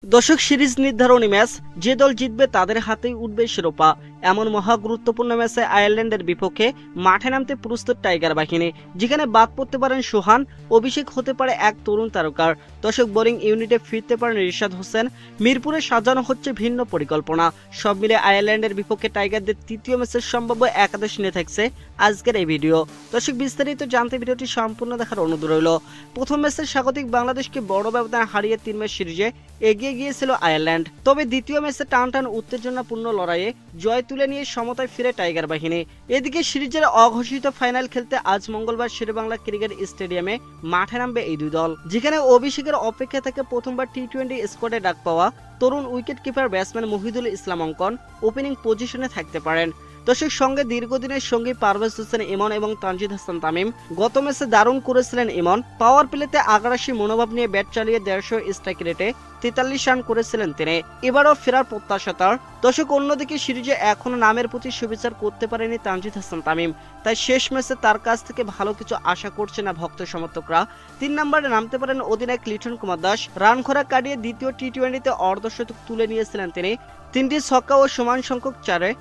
দর্শক সিরিজ নির্ধারণী ম্যাচ যে দল জিতবে তাদের হাতেই উঠবে শিরোপা। এমন মহা গুরুত্বপূর্ণ ম্যাচে আয়ারল্যান্ডের বিপক্ষে মাঠে নামতে প্রস্তুত টাইগার বাহিনী, যেখানে বাদ পড়তে পারেন সোহান, অভিষেক হতে পারে এক তরুণ তারকার। দর্শক বোলিং ইউনিটে ফিরতে পারেন রিশাদ হোসেন। মিরপুরে সাজানো হচ্ছে ভিন্ন পরিকল্পনা। সব মিলে আয়ারল্যান্ডের বিপক্ষে টাইগারদের তৃতীয় ম্যাচের সম্ভাব্য একাদশ নিয়ে থাকছে আজকের এই ভিডিও। দর্শক বিস্তারিত জানতে ভিডিওটি সম্পূর্ণ দেখার অনুরোধ রইল। প্রথম ম্যাচে স্বাগতিক বাংলাদেশকে বড় ব্যবধান হারিয়ে 3 ম্যাচ সিরিজে এগিয়ে গিয়েছিল আয়ারল্যান্ড। তবে দ্বিতীয় ম্যাচে টান উত্তেজনাপূর্ণ লড়াইয়ে জয় তুলে নিয়ে সমতায় ফিরে টাইগার বাহিনী। এদিকে সিরিজের অঘোষিত ফাইনাল খেলতে আজ মঙ্গলবার শেরেবাংলা ক্রিকেট স্টেডিয়ামে মাঠে নামবে এই দুই দল, যেখানে অভিষেকের অপেক্ষা থেকে প্রথমবার টি-20 স্কোয়াডে ডাক পাওয়া তরুণ উইকেট কিপার ব্যাটসম্যান মহিদুল ইসলাম অঙ্কন ওপেনিং পজিশনে থাকতে পারেন। দর্শক সঙ্গে দীর্ঘদিনের সঙ্গী পারভেজ হোসেন ইমন এবং তানজিদ হাসান তামিম। গত ম্যাচে দারুণ করেছিলেন ইমন। পাওয়ার প্লেতে আগ্রাসী মনোভাব নিয়ে ব্যাট চালিয়ে 150 স্ট্রাইক রেটে 43 রান করেছিলেন তিনি। এবারও ফেরার প্রত্যাশা তার। দর্শক অন্যদিকে সিরিজে এখনো নামের প্রতি সুবিচার করতে পারেনি তানজিদ হাসান তামিম, তাই শেষ ম্যাচে তার কাছ থেকে ভালো কিছু আশা করছে না ভক্ত সমর্থকরা। 3 নম্বরে নামতে পারেন অধিনায়ক লিটন কুমার দাস। রান খরা কাটিয়ে দ্বিতীয় টি-20তে অর্ধশতক তুলে নিয়েছিলেন তিনি। 3টি ছক্কা ও সমান সংখ্যক চারে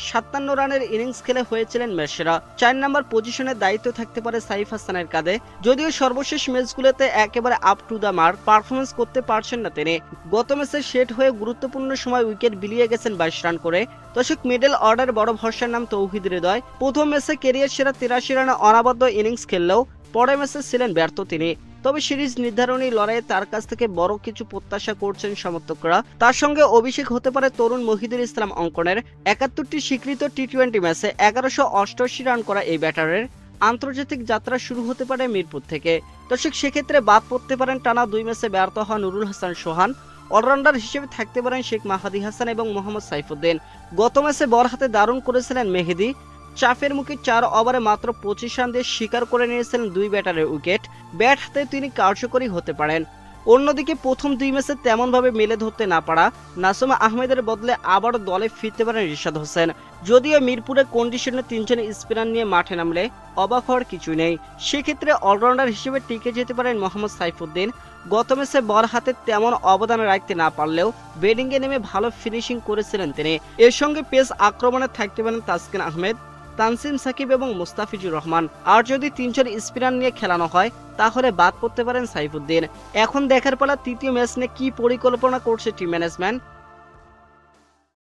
57 রানের ইনিংস খেলে হয়েছিলেন ম্যাচসেরা। 4 নম্বর পজিশনের দায়িত্ব থাকতে পারে সাইফ হাসানের কাঁধে। যদিও সর্বশেষ ম্যাচগুলোতে একেবারে up to the mark performance করতে পারছেন না তিনি। গত ম্যাচে সেট হয়ে গুরুত্বপূর্ণ সময় উইকেট বিলিয়ে গেছেন 22 রান করে। দর্শক মিডল অর্ডার বড় ভরসার নাম তৌহিদ হৃদয়। প্রথম ম্যাচে ক্যারিয়ার সেরা 83 রানে অনাবদ্ধ ইনিংস খেললেও পরের ম্যাচে ছিলেন ব্যর্থ তিনি। তবে সিরিজ নির্ধারণী লড়াইয়ে তার কাছ থেকে বড় কিছু প্রত্যাশা করছেন সমর্থকরা। তার সঙ্গে অভিষেক হতে পারে তরুণ মহিদুল ইসলাম অঙ্কনের। 71টি স্বীকৃত টি-20 ম্যাচে 1188 রান করা এই ব্যাটারের আন্তর্জাতিক যাত্রা শুরু হতে পারে মিরপুর থেকে। দর্শক সেক্ষেত্রে বাদ পড়তে পারেন টানা 2 ম্যাচে ব্যর্থ হওয়া নুরুল হাসান সোহান। অলরাউন্ডার হিসেবে থাকতে পারেন শেখ মাহাদি হাসান এবং মোহাম্মদ সাইফুদ্দিন। গত ম্যাচে বল হাতে দারুণ করেছিলেন মেহেদী। চাপের মুখে 4 ওভারে মাত্র 25 রান দিয়ে শিকার করে নিয়েছিলেন 2 ব্যাটারের উইকেট। ব্যাট হাতে তিনি কার্যকরী হতে পারেন। অন্যদিকে প্রথম 2 ম্যাচে তেমনভাবে মেলে ধরতে না পারা নাসুম আহমেদের বদলে আবার দলে ফিরতে পারেন রিশাদ হোসেন। যদিও মিরপুরে কন্ডিশনে 3 জন স্পিনার নিয়ে মাঠে নামলে অবাক হওয়ার কিছুই নেই। সেক্ষেত্রে অলরাউন্ডার হিসেবে টিকে যেতে পারেন মোহাম্মদ সাইফুদ্দিন। গত ম্যাচে বল হাতে তেমন অবদান রাখতে না পারলেও ব্যাটিংয়ে নেমে ভালো ফিনিশিং করেছিলেন তিনি। এর সঙ্গে পেস আক্রমণে থাকতে পারেন তাসকিন আহমেদ, তানসিম সাকিব এবং মুস্তাফিজুর রহমান। আর যদি 3 জন স্পিনার নিয়ে খেলানো হয় তাহলে বাদ পড়তে পারেন সাইফুদ্দিন। এখন দেখার পালা তৃতীয় ম্যাচ নিয়ে কি পরিকল্পনা করছে টিম ম্যানেজমেন্ট।